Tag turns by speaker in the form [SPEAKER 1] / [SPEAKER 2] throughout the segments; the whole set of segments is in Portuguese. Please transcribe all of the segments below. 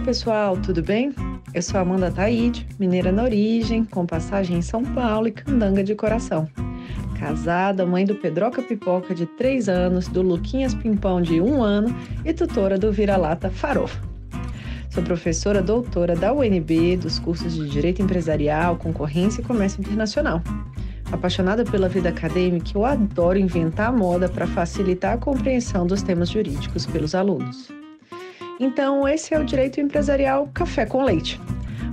[SPEAKER 1] pessoal, tudo bem? Eu sou Amanda Taide, mineira na origem, com passagem em São Paulo e candanga de coração. Casada, mãe do Pedroca Pipoca de 3 anos, do Luquinhas Pimpão de 1 ano e tutora do Vira-Lata Farofa. Sou professora doutora da UNB, dos cursos de Direito Empresarial, Concorrência e Comércio Internacional. Apaixonada pela vida acadêmica, eu adoro inventar moda para facilitar a compreensão dos temas jurídicos pelos alunos. Então, esse é o Direito Empresarial Café com Leite,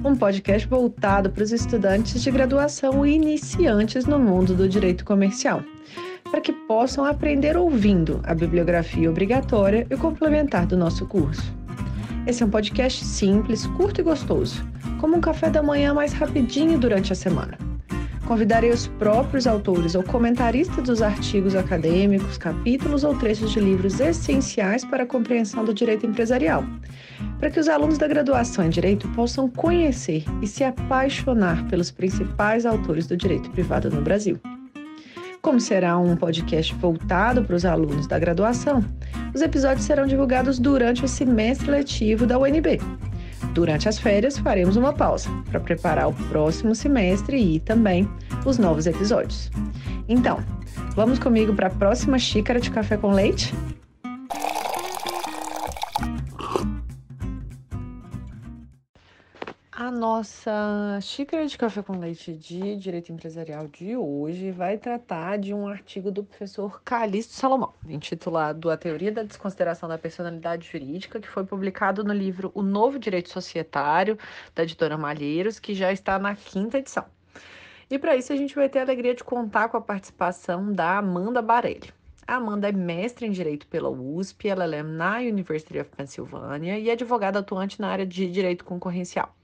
[SPEAKER 1] um podcast voltado para os estudantes de graduação e iniciantes no mundo do direito comercial, para que possam aprender ouvindo a bibliografia obrigatória e complementar do nosso curso. Esse é um podcast simples, curto e gostoso, como um café da manhã mais rapidinho durante a semana. Convidarei os próprios autores ou comentaristas dos artigos acadêmicos, capítulos ou trechos de livros essenciais para a compreensão do direito empresarial, para que os alunos da graduação em Direito possam conhecer e se apaixonar pelos principais autores do direito privado no Brasil. Como será um podcast voltado para os alunos da graduação, os episódios serão divulgados durante o semestre letivo da UNB. Durante as férias, faremos uma pausa para preparar o próximo semestre e também os novos episódios. Então, vamos comigo para a próxima xícara de café com leite? A nossa xícara de café com leite de Direito Empresarial de hoje vai tratar de um artigo do professor Calixto Salomão, intitulado A Teoria da Desconsideração da Personalidade Jurídica, que foi publicado no livro O Novo Direito Societário, da editora Malheiros, que já está na 5ª edição. E para isso a gente vai ter a alegria de contar com a participação da Amanda Barelli. A Amanda é mestre em Direito pela USP, LLM na University of Pennsylvania e advogada atuante na área de Direito Concorrencial.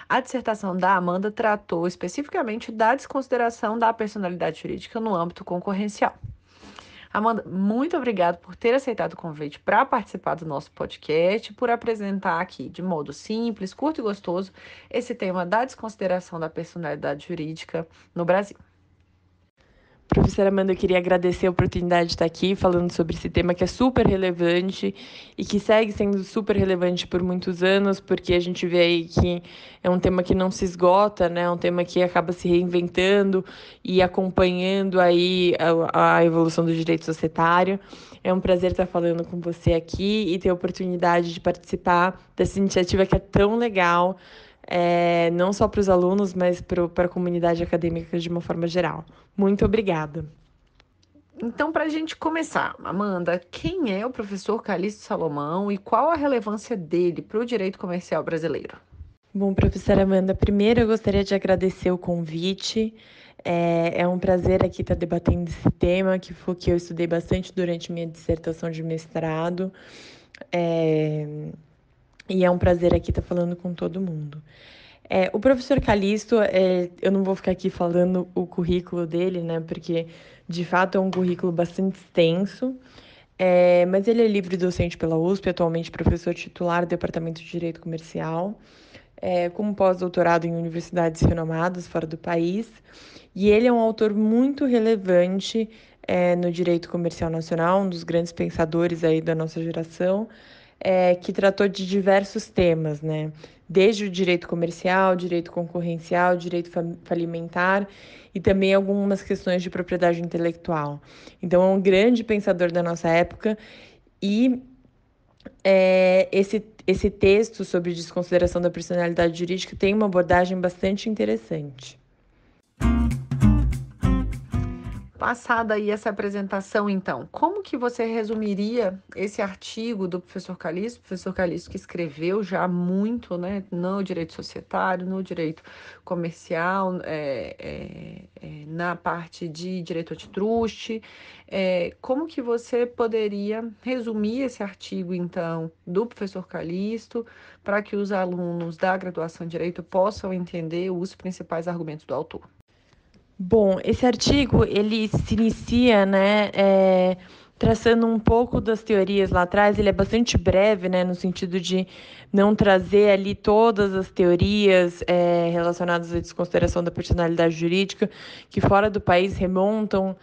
[SPEAKER 1] A dissertação da Amanda tratou especificamente da desconsideração da personalidade jurídica no âmbito concorrencial. Amanda, muito obrigada por ter aceitado o convite para participar do nosso podcast, por apresentar aqui de modo simples, curto e gostoso esse tema da desconsideração da personalidade jurídica no Brasil.
[SPEAKER 2] Professora Amanda, eu queria agradecer a oportunidade de estar aqui falando sobre esse tema que é super relevante e que segue sendo super relevante por muitos anos, porque a gente vê aí que é um tema que não se esgota, né? É um tema que acaba se reinventando e acompanhando aí a evolução do direito societário. É um prazer estar falando com você aqui e ter a oportunidade de participar dessa iniciativa que é tão legal, não só para os alunos, mas para a comunidade acadêmica de uma forma geral. Muito obrigada.
[SPEAKER 1] Então, para a gente começar, Amanda, quem é o professor Calixto Salomão e qual a relevância dele para o direito comercial brasileiro?
[SPEAKER 2] Bom, professora Amanda, primeiro eu gostaria de agradecer o convite. É um prazer aqui estar debatendo esse tema, que foi que eu estudei bastante durante minha dissertação de mestrado. E é um prazer aqui estar falando com todo mundo. O professor Calixto, eu não vou ficar aqui falando o currículo dele, né? Porque, de fato, é um currículo bastante extenso. Mas ele é livre docente pela USP, atualmente professor titular do Departamento de Direito Comercial, com pós-doutorado em universidades renomadas fora do país. E ele é um autor muito relevante no direito comercial nacional, um dos grandes pensadores aí da nossa geração, que tratou de diversos temas, né? Desde o direito comercial, direito concorrencial, direito falimentar e também algumas questões de propriedade intelectual. Então, é um grande pensador da nossa época e esse texto sobre desconsideração da personalidade jurídica tem uma abordagem bastante interessante.
[SPEAKER 1] Passada aí essa apresentação, então, como que você resumiria esse artigo do professor Calixto que escreveu já muito, né, no direito societário, no direito comercial, na parte de direito antitruste, como que você poderia resumir esse artigo, então, do professor Calixto, para que os alunos da graduação em Direito possam entender os principais argumentos do autor?
[SPEAKER 2] Bom, esse artigo, ele se inicia, né, traçando um pouco das teorias lá atrás. Ele é bastante breve, né, no sentido de não trazer ali todas as teorias relacionadas à desconsideração da personalidade jurídica, que fora do país remontam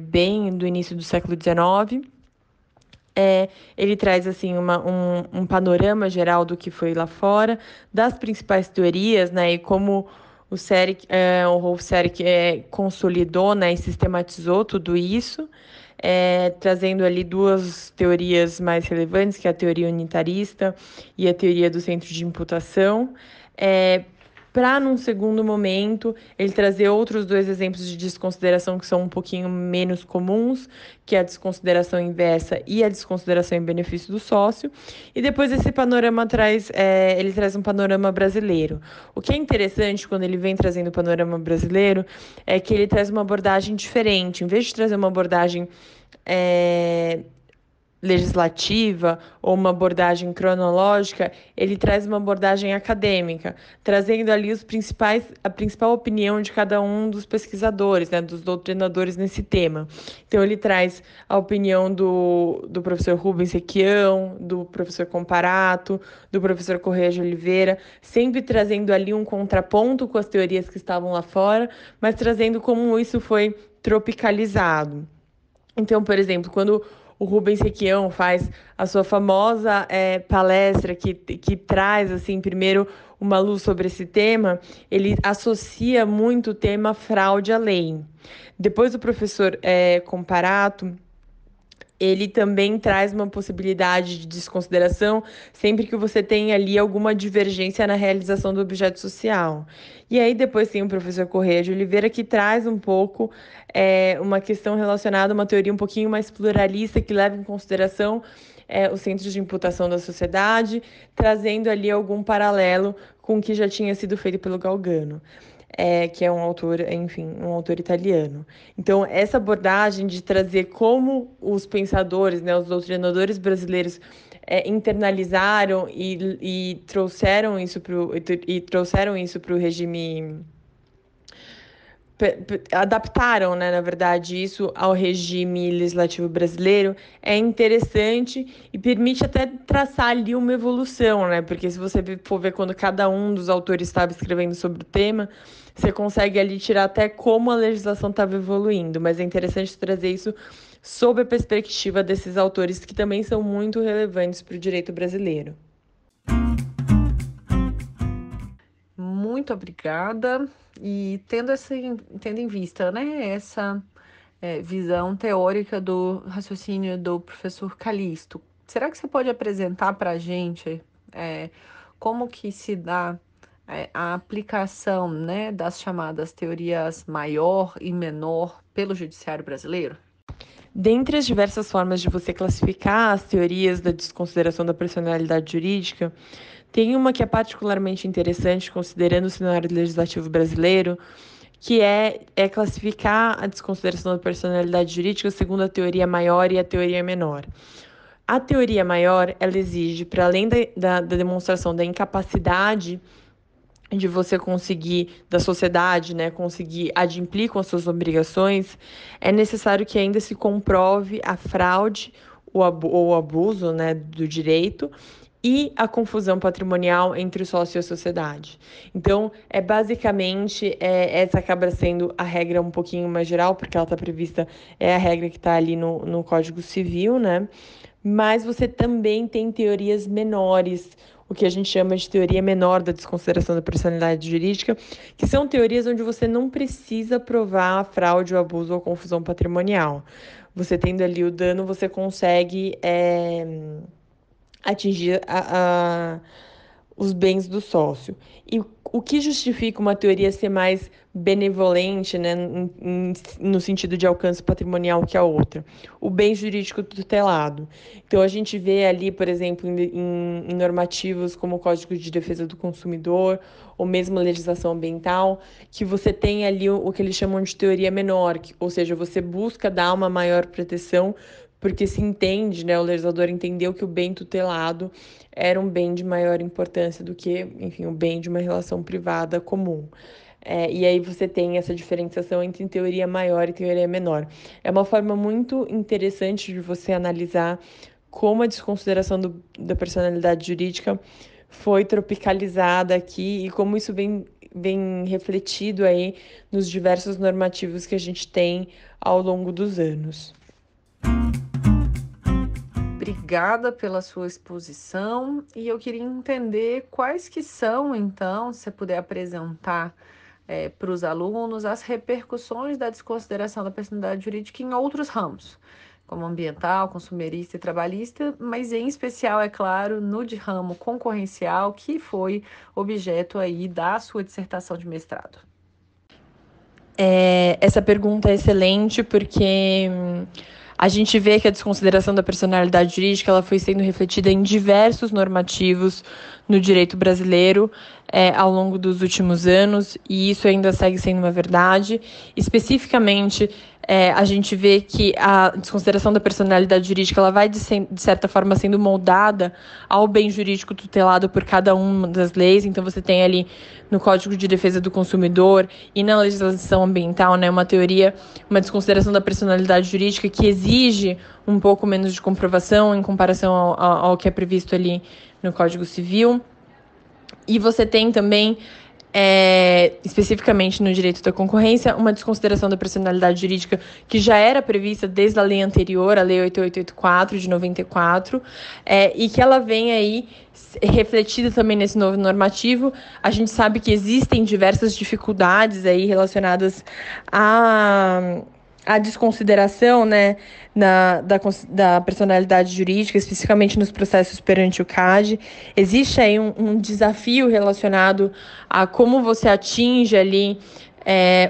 [SPEAKER 2] bem do início do século XIX. Ele traz assim um panorama geral do que foi lá fora, das principais teorias, né, e como o Rolf Serig consolidou, né, e sistematizou tudo isso, trazendo ali duas teorias mais relevantes, que é a teoria unitarista e a teoria do centro de imputação. Para, num segundo momento, ele trazer outros dois exemplos de desconsideração que são um pouquinho menos comuns, que é a desconsideração inversa e a desconsideração em benefício do sócio. E depois esse panorama ele traz um panorama brasileiro. O que é interessante quando ele vem trazendo o panorama brasileiro é que ele traz uma abordagem diferente. Em vez de trazer uma abordagem legislativa ou uma abordagem cronológica, ele traz uma abordagem acadêmica, trazendo ali a principal opinião de cada um dos pesquisadores, né, dos doutrinadores nesse tema. Então, ele traz a opinião do professor Rubens Requião, do professor Comparato, do professor Correia de Oliveira, sempre trazendo ali um contraponto com as teorias que estavam lá fora, mas trazendo como isso foi tropicalizado. Então, por exemplo, quando o Rubens Requião faz a sua famosa palestra que traz, assim, primeiro uma luz sobre esse tema, ele associa muito o tema fraude à lei. Depois o professor Comparato, ele também traz uma possibilidade de desconsideração sempre que você tem ali alguma divergência na realização do objeto social. E aí depois tem o professor Correia de Oliveira, que traz um pouco uma questão relacionada a uma teoria um pouquinho mais pluralista, que leva em consideração os centros de imputação da sociedade, trazendo ali algum paralelo com o que já tinha sido feito pelo Galgano. Que é um autor, enfim, um autor italiano. Então, essa abordagem de trazer como os pensadores, né, os doutrinadores brasileiros internalizaram e trouxeram isso para o regime, adaptaram, né, na verdade, isso ao regime legislativo brasileiro, é interessante e permite até traçar ali uma evolução, né? Porque se você for ver quando cada um dos autores estava escrevendo sobre o tema, você consegue ali tirar até como a legislação estava evoluindo, mas é interessante trazer isso sob a perspectiva desses autores que também são muito relevantes para o direito brasileiro.
[SPEAKER 1] Muito obrigada. E tendo em vista, né, essa visão teórica do raciocínio do professor Calixto, será que você pode apresentar para a gente como que se dá a aplicação, né, das chamadas teorias maior e menor pelo judiciário brasileiro?
[SPEAKER 2] Dentre as diversas formas de você classificar as teorias da desconsideração da personalidade jurídica, tem uma que é particularmente interessante, considerando o cenário legislativo brasileiro, que é classificar a desconsideração da personalidade jurídica segundo a teoria maior e a teoria menor. A teoria maior, ela exige, para além da demonstração da incapacidade de você conseguir, da sociedade, né, conseguir adimplir com as suas obrigações, é necessário que ainda se comprove a fraude ou abuso, né, do direito e a confusão patrimonial entre o sócio e a sociedade. Então, basicamente, essa acaba sendo a regra um pouquinho mais geral, porque ela está prevista, é a regra que está ali no Código Civil, né? Mas você também tem teorias menores, o que a gente chama de teoria menor da desconsideração da personalidade jurídica, que são teorias onde você não precisa provar a fraude, o abuso ou a confusão patrimonial. Você tendo ali o dano, você consegue atingir os bens do sócio. E o que justifica uma teoria ser mais benevolente, né, no sentido de alcance patrimonial que a outra? O bem jurídico tutelado. Então, a gente vê ali, por exemplo, em normativos como o Código de Defesa do Consumidor, ou mesmo a legislação ambiental, que você tem ali o que eles chamam de teoria menor, ou seja, você busca dar uma maior proteção porque se entende, né, o legislador entendeu que o bem tutelado era um bem de maior importância do que, enfim, o bem de uma relação privada comum. E aí você tem essa diferenciação entre teoria maior e teoria menor. É uma forma muito interessante de você analisar como a desconsideração da personalidade jurídica foi tropicalizada aqui e como isso vem refletido aí nos diversos normativos que a gente tem ao longo dos anos.
[SPEAKER 1] obrigada pela sua exposição e eu queria entender quais que são, então, se você puder apresentar para os alunos as repercussões da desconsideração da personalidade jurídica em outros ramos, como ambiental, consumerista e trabalhista, mas em especial, é claro, no de ramo concorrencial, que foi objeto aí da sua dissertação de mestrado.
[SPEAKER 2] Essa pergunta é excelente porque a gente vê que a desconsideração da personalidade jurídica ela foi sendo refletida em diversos normativos no direito brasileiro ao longo dos últimos anos, e isso ainda segue sendo uma verdade. Especificamente, a gente vê que a desconsideração da personalidade jurídica ela vai, de certa forma, sendo moldada ao bem jurídico tutelado por cada uma das leis. Então, você tem ali no Código de Defesa do Consumidor e na legislação ambiental, né, uma teoria, uma desconsideração da personalidade jurídica que exige um pouco menos de comprovação em comparação ao que é previsto ali no Código Civil. E você tem também, especificamente no direito da concorrência, uma desconsideração da personalidade jurídica que já era prevista desde a lei anterior, a Lei 8884, de 94, e que ela vem aí refletida também nesse novo normativo. A gente sabe que existem diversas dificuldades aí relacionadas a desconsideração, né, da personalidade jurídica, especificamente nos processos perante o CAD. Existe aí um desafio relacionado a como você atinge ali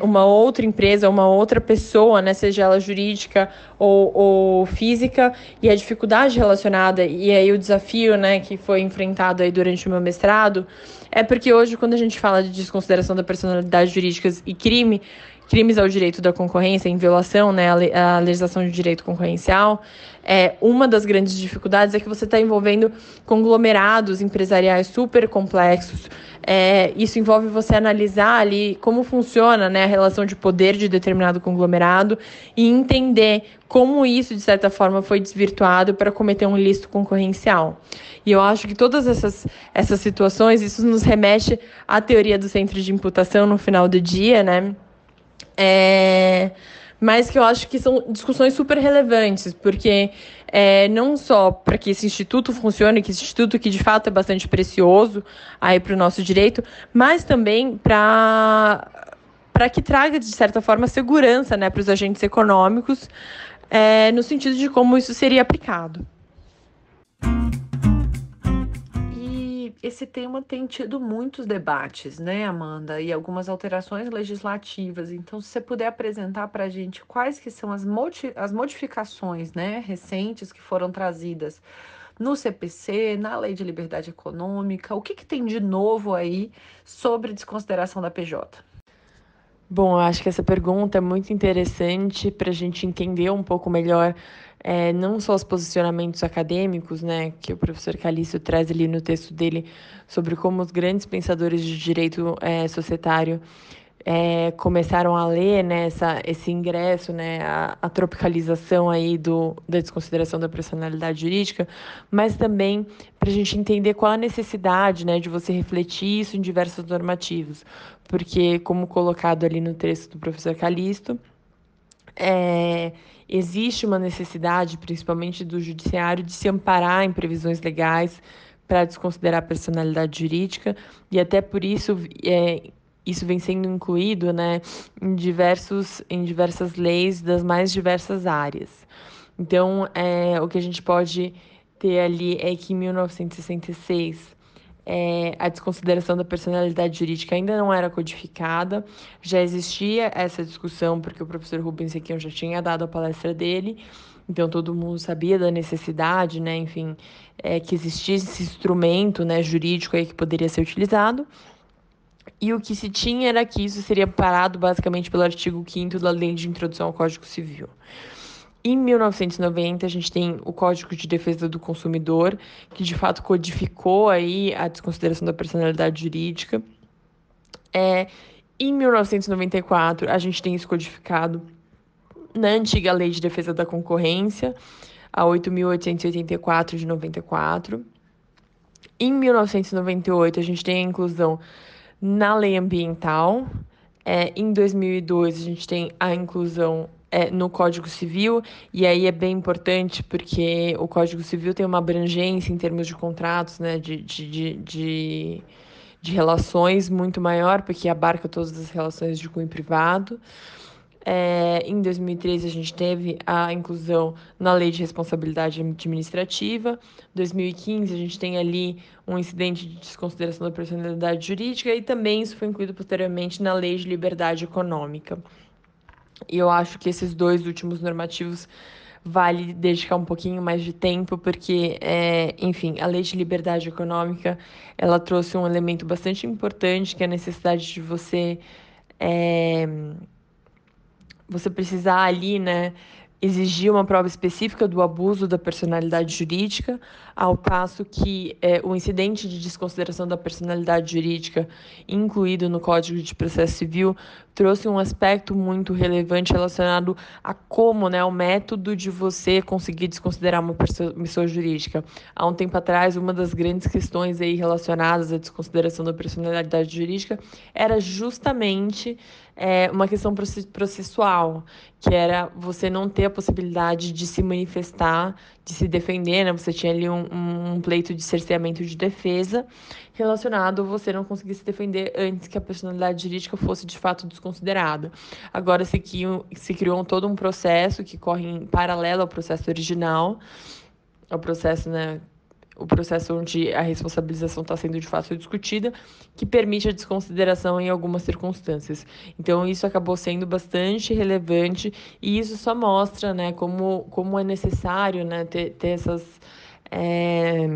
[SPEAKER 2] uma outra empresa, uma outra pessoa, né, seja ela jurídica ou física, e a dificuldade relacionada, e aí o desafio, né, que foi enfrentado aí durante o meu mestrado, é porque hoje, quando a gente fala de desconsideração da personalidade jurídica e crimes ao direito da concorrência, em violação, né, à legislação de direito concorrencial, uma das grandes dificuldades é que você está envolvendo conglomerados empresariais super complexos. Isso envolve você analisar ali como funciona, né, a relação de poder de determinado conglomerado e entender como isso, de certa forma, foi desvirtuado para cometer um ilícito concorrencial. E eu acho que todas essas situações, isso nos remete à teoria do centro de imputação no final do dia, né? Mas que eu acho que são discussões super relevantes, porque não só para que esse instituto funcione, que esse instituto que de fato é bastante precioso aí para o nosso direito, mas também para que traga, de certa forma, segurança, né, para os agentes econômicos, no sentido de como isso seria aplicado.
[SPEAKER 1] Esse tema tem tido muitos debates, né, Amanda, e algumas alterações legislativas. Então, se você puder apresentar para a gente quais que são as modificações, né, recentes que foram trazidas no CPC, na Lei de Liberdade Econômica, o que tem de novo aí sobre desconsideração da PJ?
[SPEAKER 2] Bom, eu acho que essa pergunta é muito interessante para a gente entender um pouco melhor não só os posicionamentos acadêmicos, né, que o professor Calixto traz ali no texto dele sobre como os grandes pensadores de direito societário começaram a ler, né, esse ingresso, né, a tropicalização aí da desconsideração da personalidade jurídica, mas também para a gente entender qual a necessidade, né, de você refletir isso em diversos normativos, porque, como colocado ali no texto do professor Calixto, existe uma necessidade, principalmente do judiciário, de se amparar em previsões legais para desconsiderar a personalidade jurídica, e até por isso isso vem sendo incluído, né, em diversas leis das mais diversas áreas. Então, o que a gente pode ter ali é que em 1966 a desconsideração da personalidade jurídica ainda não era codificada, já existia essa discussão, porque o professor Rubens Requião já tinha dado a palestra dele, então todo mundo sabia da necessidade, né, enfim, que existisse esse instrumento, né, jurídico aí que poderia ser utilizado, e o que se tinha era que isso seria parado basicamente pelo artigo 5º da Lei de Introdução ao Código Civil. Em 1990, a gente tem o Código de Defesa do Consumidor, que de fato codificou aí a desconsideração da personalidade jurídica. Em 1994, a gente tem isso codificado na antiga Lei de Defesa da Concorrência, a 8.884 de 94. Em 1998, a gente tem a inclusão na Lei Ambiental. Em 2002, a gente tem a inclusão no Código Civil, e aí é bem importante porque o Código Civil tem uma abrangência em termos de contratos, né, de relações muito maior, porque abarca todas as relações de cunho privado. Em 2013, a gente teve a inclusão na Lei de Responsabilidade Administrativa. Em 2015, a gente tem ali um incidente de desconsideração da personalidade jurídica e também isso foi incluído posteriormente na Lei de Liberdade Econômica. E eu acho que esses dois últimos normativos vale dedicar um pouquinho mais de tempo, porque, enfim, a Lei de Liberdade Econômica, ela trouxe um elemento bastante importante, que é a necessidade de você precisar ali, né, exigir uma prova específica do abuso da personalidade jurídica, ao passo que o incidente de desconsideração da personalidade jurídica, incluído no Código de Processo Civil, trouxe um aspecto muito relevante relacionado a como, né, o método de você conseguir desconsiderar uma pessoa jurídica. Há um tempo atrás, uma das grandes questões aí relacionadas à desconsideração da personalidade jurídica era justamente uma questão processual, que era você não ter a possibilidade de se manifestar, de se defender, né? Você tinha ali um pleito de cerceamento de defesa relacionado a você não conseguir se defender antes que a personalidade jurídica fosse de fato desconsiderada. Agora se criou todo um processo que corre em paralelo ao processo original, ao processo, né? O processo onde a responsabilização está sendo de fato discutida, que permite a desconsideração em algumas circunstâncias. Então, isso acabou sendo bastante relevante e isso só mostra, né, como é necessário, né, ter essas. É,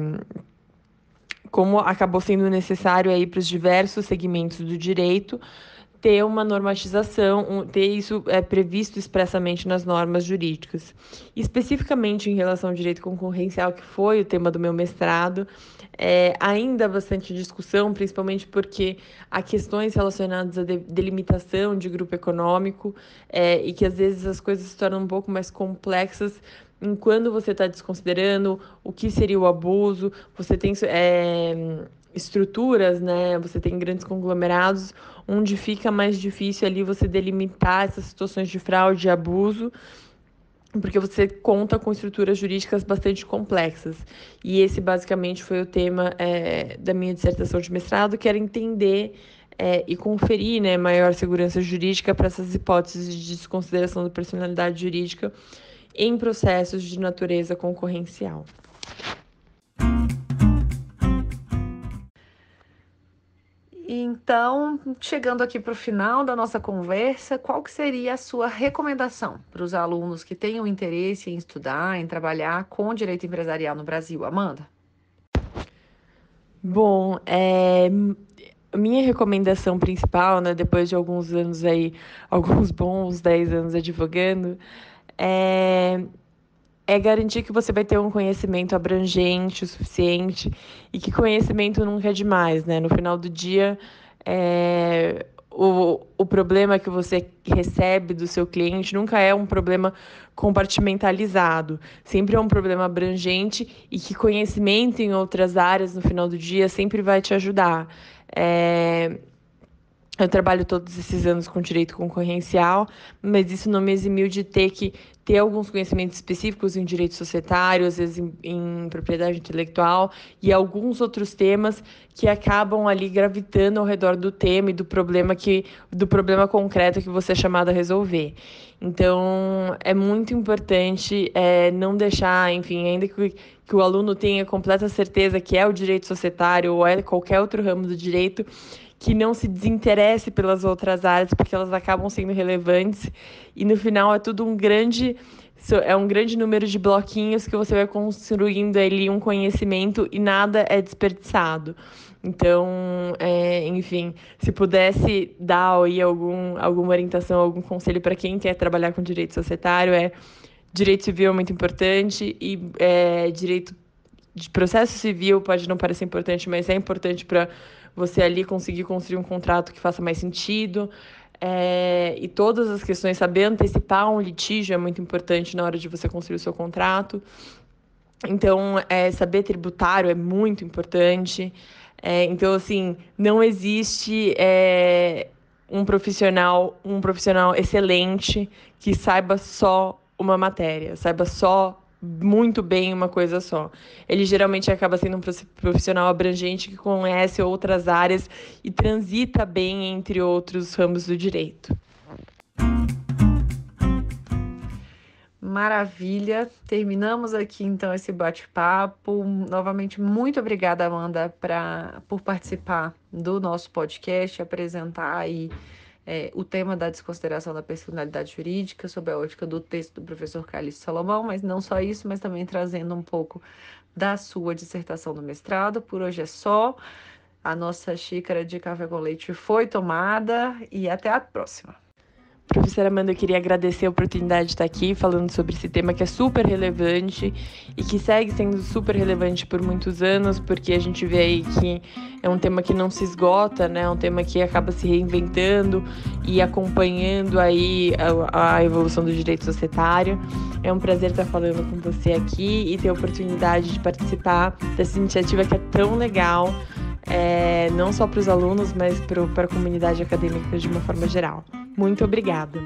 [SPEAKER 2] como acabou sendo necessário aí para os diversos segmentos do direito ter uma normatização, ter isso previsto expressamente nas normas jurídicas. Especificamente em relação ao direito concorrencial, que foi o tema do meu mestrado, ainda há bastante discussão, principalmente porque há questões relacionadas à delimitação de grupo econômico e que às vezes as coisas se tornam um pouco mais complexas quando você está desconsiderando o que seria o abuso, você tem estruturas, né? Você tem grandes conglomerados onde fica mais difícil ali você delimitar essas situações de fraude e abuso, porque você conta com estruturas jurídicas bastante complexas. E esse, basicamente, foi o tema da minha dissertação de mestrado, que era entender e conferir, né, maior segurança jurídica para essas hipóteses de desconsideração da personalidade jurídica em processos de natureza concorrencial.
[SPEAKER 1] Então, chegando aqui para o final da nossa conversa, qual que seria a sua recomendação para os alunos que tenham interesse em estudar, em trabalhar com direito empresarial no Brasil, Amanda?
[SPEAKER 2] Bom, minha recomendação principal, né, depois de alguns anos aí, alguns bons 10 anos advogando, é garantir que você vai ter um conhecimento abrangente o suficiente e que conhecimento nunca é demais, né? No final do dia, o problema que você recebe do seu cliente nunca é um problema compartimentalizado, sempre é um problema abrangente e que conhecimento em outras áreas, no final do dia, sempre vai te ajudar. Eu trabalho todos esses anos com direito concorrencial, mas isso não me eximiu de ter que ter alguns conhecimentos específicos em direito societário, às vezes em propriedade intelectual e alguns outros temas que acabam ali gravitando ao redor do tema e do problema concreto que você é chamado a resolver. Então, é muito importante não deixar, enfim, ainda que o aluno tenha completa certeza que é o direito societário ou é qualquer outro ramo do direito, que não se desinteresse pelas outras áreas, porque elas acabam sendo relevantes, e no final é um grande número de bloquinhos que você vai construindo ali um conhecimento e nada é desperdiçado. Então, enfim, se pudesse dar aí alguma orientação, algum conselho para quem quer trabalhar com direito societário, direito civil é muito importante e direito de processo civil pode não parecer importante, mas é importante para você ali conseguir construir um contrato que faça mais sentido. E todas as questões, saber antecipar um litígio é muito importante na hora de você construir o seu contrato. Então, saber tributário é muito importante. Então, assim, não existe um profissional excelente que saiba só uma matéria, saiba só muito bem uma coisa só. Ele geralmente acaba sendo um profissional abrangente que conhece outras áreas e transita bem entre outros ramos do direito.
[SPEAKER 1] Maravilha, terminamos aqui então esse bate-papo. Novamente, muito obrigada, Amanda, por participar do nosso podcast, apresentar aí o tema da desconsideração da personalidade jurídica sob a ótica do texto do professor Calixto Salomão, mas não só isso, mas também trazendo um pouco da sua dissertação do mestrado. Por hoje é só. A nossa xícara de café com leite foi tomada e até a próxima.
[SPEAKER 2] Professora Amanda, eu queria agradecer a oportunidade de estar aqui falando sobre esse tema que é super relevante e que segue sendo super relevante por muitos anos, porque a gente vê aí que é um tema que não se esgota, né? É um tema que acaba se reinventando e acompanhando aí a evolução do direito societário. É um prazer estar falando com você aqui e ter a oportunidade de participar dessa iniciativa que é tão legal, não só para os alunos, mas para a comunidade acadêmica de uma forma geral. Muito obrigada.